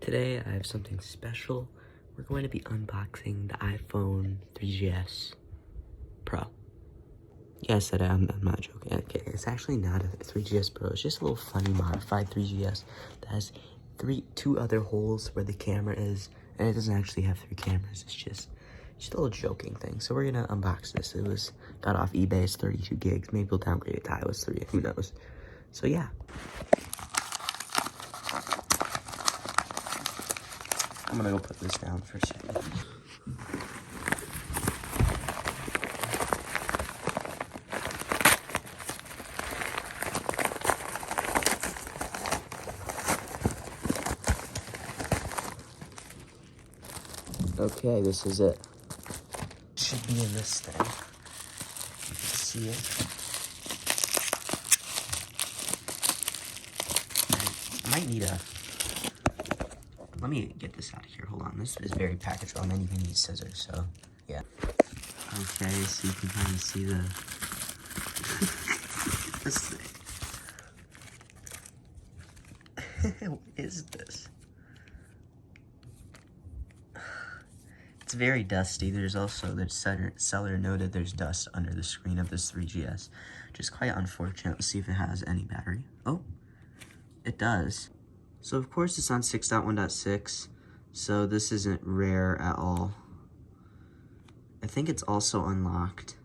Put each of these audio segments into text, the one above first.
Today I have something special. We're going to be unboxing the iPhone 3GS Pro. Yes, I'm not joking. Okay, it's actually not a 3GS Pro. It's just a little funny modified 3GS that has two other holes where the camera is, and it doesn't actually have 3 cameras. It's just a little joking thing. So we're gonna unbox this. It got off eBay. It's 32 gigs. Maybe we'll downgrade it to iOS 3. Who knows? So yeah. I'm gonna go put this down for a second. Okay, this is it. Should be in this thing. You can see it. I might need a... Let me get this out of here. Hold on. This is very packaged well. I might even need scissors, so yeah. Okay, so you can kind of see the... this thing. What is this? It's very dusty. There's also, the seller noted there's dust under the screen of this 3GS, which is quite unfortunate. Let's see if it has any battery. Oh, it does. So of course it's on 6.1.6, so this isn't rare at all. I think it's also unlocked,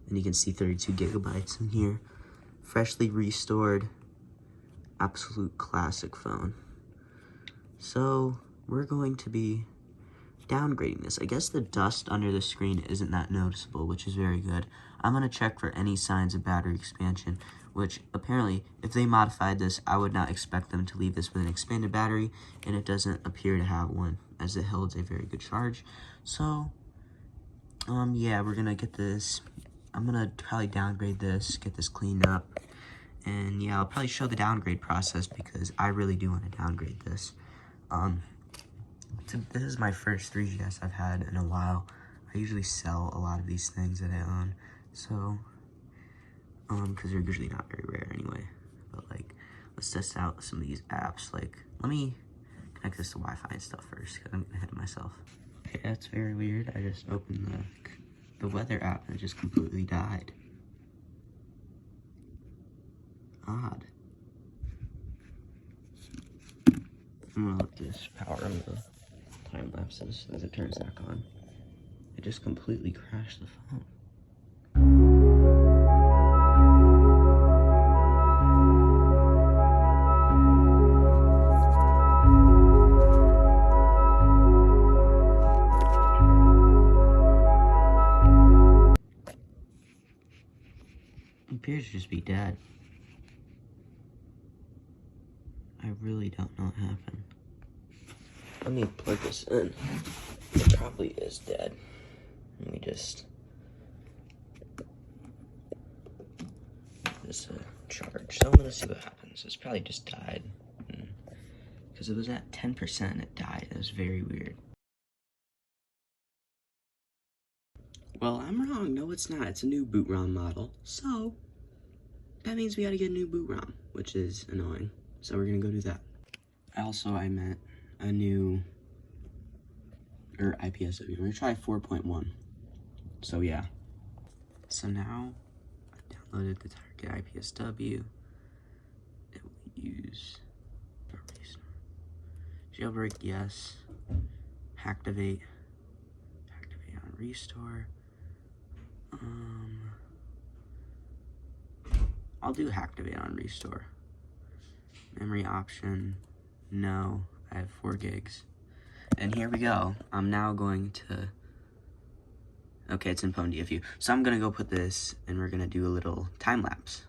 and you can see 32 gigabytes in here. Freshly restored, absolute classic phone. So we're going to be downgrading this. I guess the dust under the screen isn't that noticeable, which is very good. I'm going to check for any signs of battery expansion, which apparently, if they modified this, I would not expect them to leave this with an expanded battery, and it doesn't appear to have one, as it holds a very good charge. So, yeah, we're going to get this. I'm going to probably downgrade this, get this cleaned up, and yeah, I'll probably show the downgrade process because I really do want to downgrade this. This is my first 3GS I've had in a while. I usually sell a lot of these things that I own, so, because they're usually not very rare anyway. But, like, let's test out some of these apps. Like, let me connect this to Wi-Fi and stuff first, because I'm getting ahead of myself. Okay, that's very weird. I just opened the weather app and it just completely died. Odd. I'm gonna let this power on the time lapses as it turns back on. It just completely crashed the phone. It appears to just be dead. I really don't know what happened. Let me plug this in. It probably is dead. Let me just... this charge. So I'm gonna see what happens. It's probably just died. Because it was at 10%, it died. It was very weird. Well, I'm wrong. No, it's not. It's a new boot ROM model. So, that means we gotta get a new boot ROM, which is annoying. So we're gonna go do that. I meant a new, or IPSW. We're gonna try 4.1. So yeah. So now, I downloaded the target IPSW. It will use jailbreak, yes. Hacktivate on restore. I'll do Hacktivate on restore. Memory option, no, I have 4 gigs. And here we go. I'm now going to, okay, it's in Pwn DFU. So I'm gonna go put this and we're gonna do a little time lapse.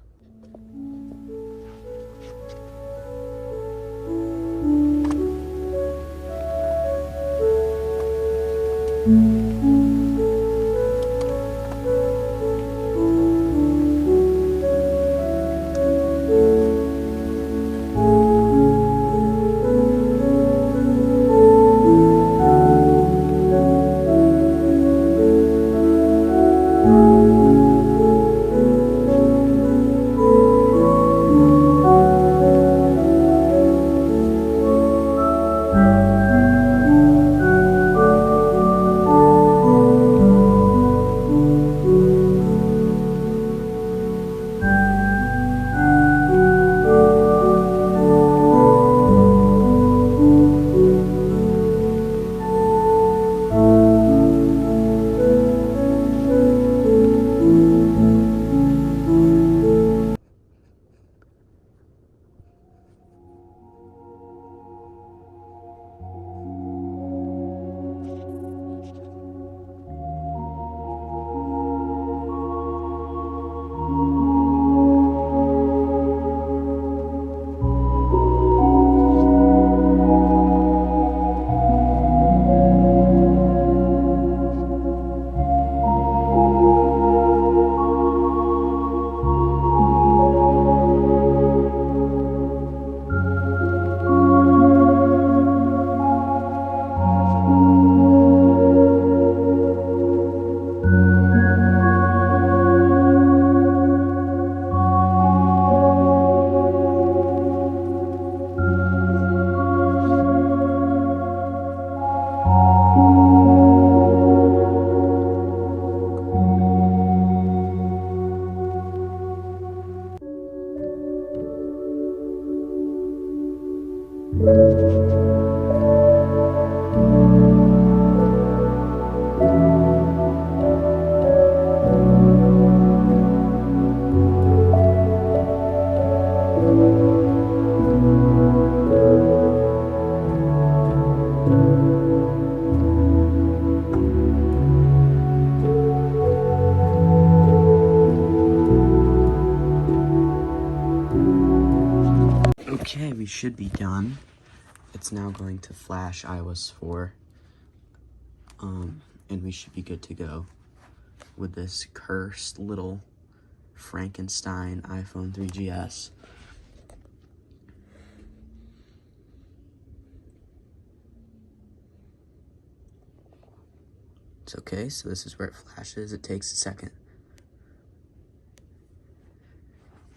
Okay, we should be done. It's now going to flash iOS 4. And we should be good to go with this cursed little Frankenstein iPhone 3GS. It's okay, so this is where it flashes. It takes a second.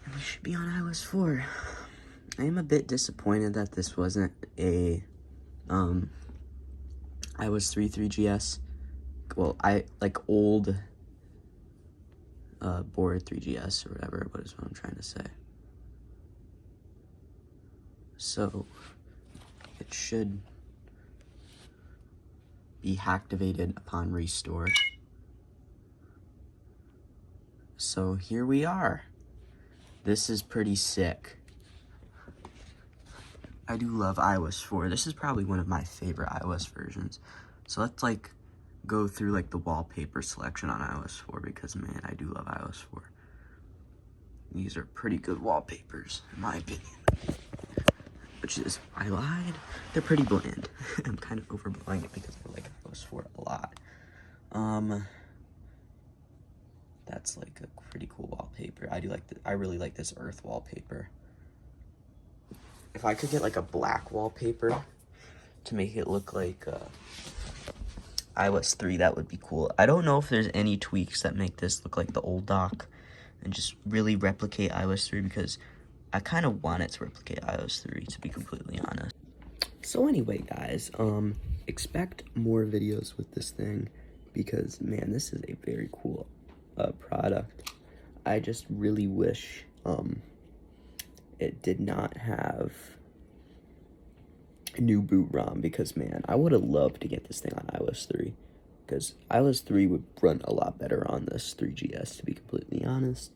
And we should be on iOS 4. I am a bit disappointed that this wasn't a iOS 3GS. Well, old board 3GS or whatever, what is what I'm trying to say. So it should be activated upon restore. So here we are. This is pretty sick. I do love iOS 4. This is probably one of my favorite iOS versions. So let's go through the wallpaper selection on iOS 4 because man, I do love iOS 4. These are pretty good wallpapers in my opinion. Which is, I lied, they're pretty bland. I'm kind of overblowing it because I like iOS 4 a lot. That's a pretty cool wallpaper. I really like this earth wallpaper. If I could get a black wallpaper to make it look like iOS 3, that would be cool. I don't know if there's any tweaks that make this look like the old dock and just really replicate iOS 3 because I kind of want it to replicate iOS 3, to be completely honest. So anyway, guys, expect more videos with this thing because, man, this is a very cool product. I just really wish it did not have a new boot ROM because, man, I would have loved to get this thing on iOS 3 because iOS 3 would run a lot better on this 3GS, to be completely honest.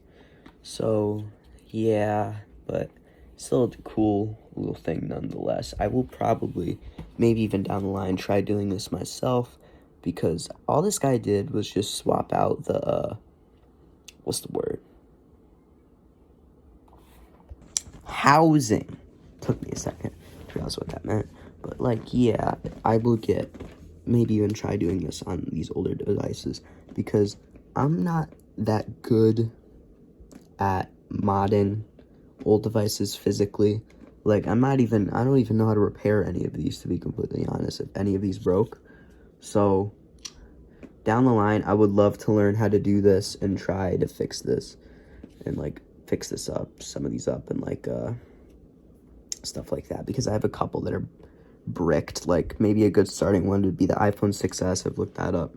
So, yeah, but still a cool little thing nonetheless. I will probably, maybe even down the line, try doing this myself because all this guy did was just swap out the, what's the word? Housing. Took me a second to realize what that meant. But, yeah, I will maybe even try doing this on these older devices because I'm not that good at modding old devices physically. I don't even know how to repair any of these, to be completely honest, if any of these broke. So down the line, I would love to learn how to do this and try to fix this and fix this up, some of these up, and stuff like that, because I have a couple that are bricked. Maybe a good starting one would be the iPhone 6s. I've looked that up.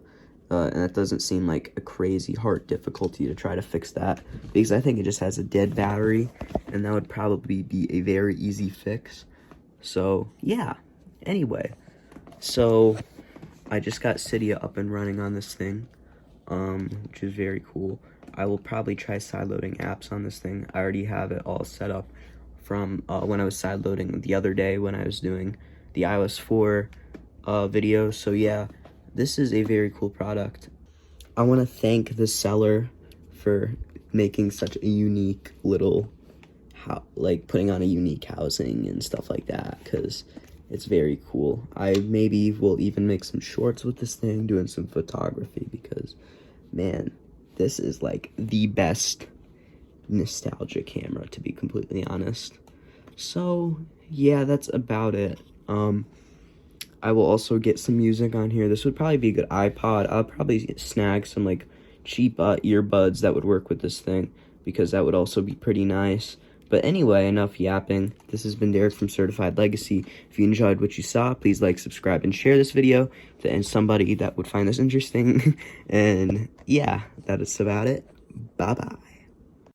And that doesn't seem like a crazy hard difficulty to try to fix that because I think it just has a dead battery and that would probably be a very easy fix. So, yeah. Anyway, so I just got Cydia up and running on this thing, which is very cool. I will probably try sideloading apps on this thing. I already have it all set up from when I was sideloading the other day when I was doing the iOS 4 video. So, yeah. This is a very cool product. I want to thank the seller for making such a unique little, putting on a unique housing and stuff like that, because it's very cool. I maybe will even make some shorts with this thing, doing some photography, because, man, this is, the best nostalgia camera, to be completely honest. So, yeah, that's about it. I will also get some music on here. This would probably be a good iPod. I'll probably snag some cheap earbuds that would work with this thing because that would also be pretty nice. But anyway, enough yapping. This has been Derek from Certified Legacy. If you enjoyed what you saw, please subscribe, and share this video to somebody that would find this interesting. And yeah, that is about it. Bye-bye.